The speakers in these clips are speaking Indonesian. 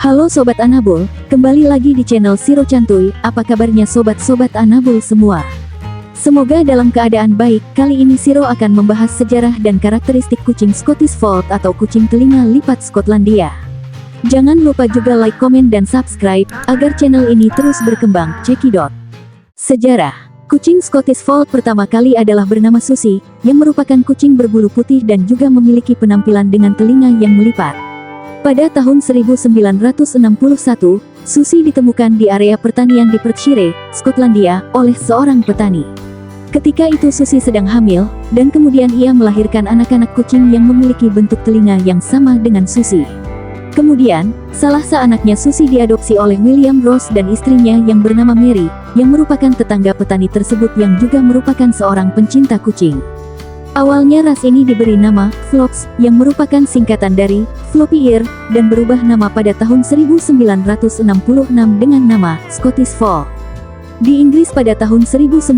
Halo Sobat Anabul, kembali lagi di channel Siro Cantuy. Apa kabarnya sobat-sobat Anabul semua? Semoga dalam keadaan baik. Kali ini Siro akan membahas sejarah dan karakteristik kucing Scottish Fold atau kucing telinga lipat Skotlandia. Jangan lupa juga like, komen, dan subscribe, agar channel ini terus berkembang. Cekidot. Sejarah. Kucing Scottish Fold pertama kali adalah bernama Susie, yang merupakan kucing berbulu putih dan juga memiliki penampilan dengan telinga yang melipat. Pada tahun 1961, Susie ditemukan di area pertanian di Perthshire, Skotlandia, oleh seorang petani. Ketika itu Susie sedang hamil, dan kemudian ia melahirkan anak-anak kucing yang memiliki bentuk telinga yang sama dengan Susie. Kemudian, salah seanaknya Susie diadopsi oleh William Ross dan istrinya yang bernama Mary, yang merupakan tetangga petani tersebut yang juga merupakan seorang pencinta kucing. Awalnya ras ini diberi nama Flox, yang merupakan singkatan dari Floppy Ear, dan berubah nama pada tahun 1966 dengan nama Scottish Fold. Di Inggris pada tahun 1966,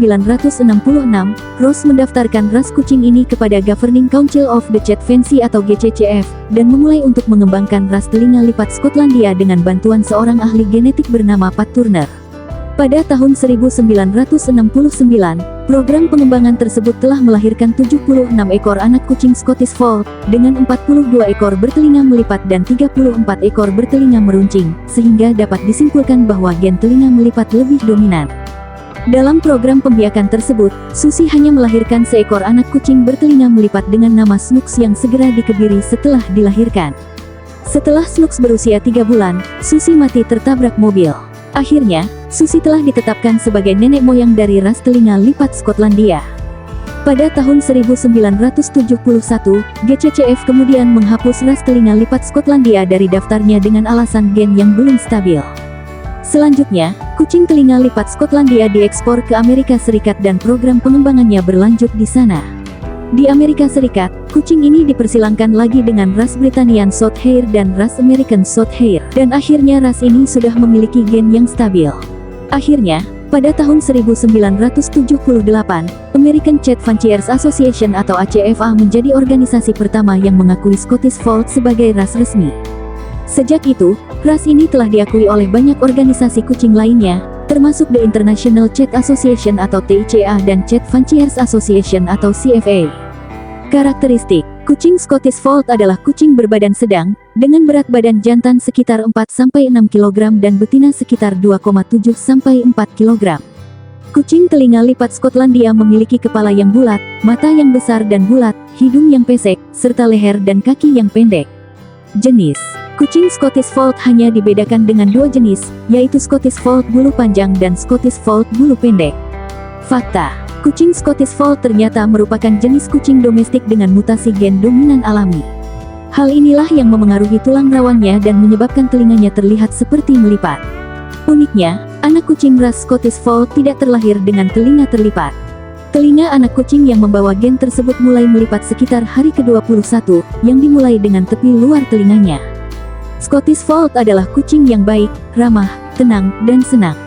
Ross mendaftarkan ras kucing ini kepada Governing Council of the Cat Fancy atau GCCF, dan memulai untuk mengembangkan ras telinga lipat Skotlandia dengan bantuan seorang ahli genetik bernama Pat Turner. Pada tahun 1969, program pengembangan tersebut telah melahirkan 76 ekor anak kucing Scottish Fold, dengan 42 ekor bertelinga melipat dan 34 ekor bertelinga meruncing, sehingga dapat disimpulkan bahwa gen telinga melipat lebih dominan. Dalam program pembiakan tersebut, Susie hanya melahirkan seekor anak kucing bertelinga melipat dengan nama Snooks yang segera dikebiri setelah dilahirkan. Setelah Snooks berusia 3 bulan, Susie mati tertabrak mobil. Akhirnya, Susie telah ditetapkan sebagai nenek moyang dari ras telinga lipat Skotlandia. Pada tahun 1971, GCCF kemudian menghapus ras telinga lipat Skotlandia dari daftarnya dengan alasan gen yang belum stabil. Selanjutnya, kucing telinga lipat Skotlandia diekspor ke Amerika Serikat dan program pengembangannya berlanjut di sana. Di Amerika Serikat, kucing ini dipersilangkan lagi dengan ras Britanian Shorthair dan ras American Shorthair, dan akhirnya ras ini sudah memiliki gen yang stabil. Akhirnya, pada tahun 1978, American Cat Fanciers Association atau ACFA menjadi organisasi pertama yang mengakui Scottish Fold sebagai ras resmi. Sejak itu, ras ini telah diakui oleh banyak organisasi kucing lainnya, termasuk The International Cat Association atau TICA dan Cat Fanciers Association atau CFA. Karakteristik kucing Scottish Fold adalah kucing berbadan sedang, dengan berat badan jantan sekitar 4-6 kg dan betina sekitar 2,7-4 kg. Kucing telinga lipat Skotlandia memiliki kepala yang bulat, mata yang besar dan bulat, hidung yang pesek, serta leher dan kaki yang pendek. Jenis kucing Scottish Fold hanya dibedakan dengan 2 jenis, yaitu Scottish Fold bulu panjang dan Scottish Fold bulu pendek. Fakta: kucing Scottish Fold ternyata merupakan jenis kucing domestik dengan mutasi gen dominan alami. Hal inilah yang memengaruhi tulang rawannya dan menyebabkan telinganya terlihat seperti melipat. Uniknya, anak kucing ras Scottish Fold tidak terlahir dengan telinga terlipat. Telinga anak kucing yang membawa gen tersebut mulai melipat sekitar hari ke-21, yang dimulai dengan tepi luar telinganya. Scottish Fold adalah kucing yang baik, ramah, tenang, dan senang.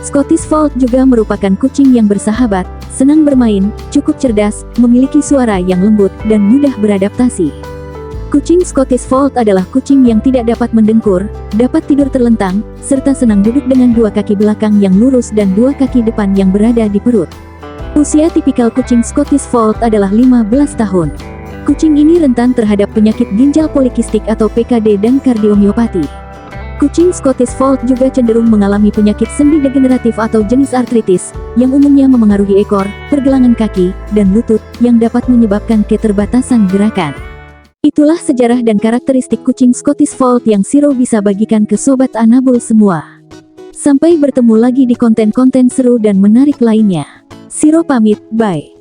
Scottish Fold juga merupakan kucing yang bersahabat, senang bermain, cukup cerdas, memiliki suara yang lembut, dan mudah beradaptasi. Kucing Scottish Fold adalah kucing yang tidak dapat mendengkur, dapat tidur terlentang, serta senang duduk dengan 2 kaki belakang yang lurus dan 2 kaki depan yang berada di perut. Usia tipikal kucing Scottish Fold adalah 15 tahun. Kucing ini rentan terhadap penyakit ginjal polikistik atau PKD dan kardiomiopati. Kucing Scottish Fold juga cenderung mengalami penyakit sendi degeneratif atau jenis artritis, yang umumnya memengaruhi ekor, pergelangan kaki, dan lutut, yang dapat menyebabkan keterbatasan gerakan. Itulah sejarah dan karakteristik kucing Scottish Fold yang Siro bisa bagikan ke Sobat Anabul semua. Sampai bertemu lagi di konten-konten seru dan menarik lainnya. Siro pamit, bye.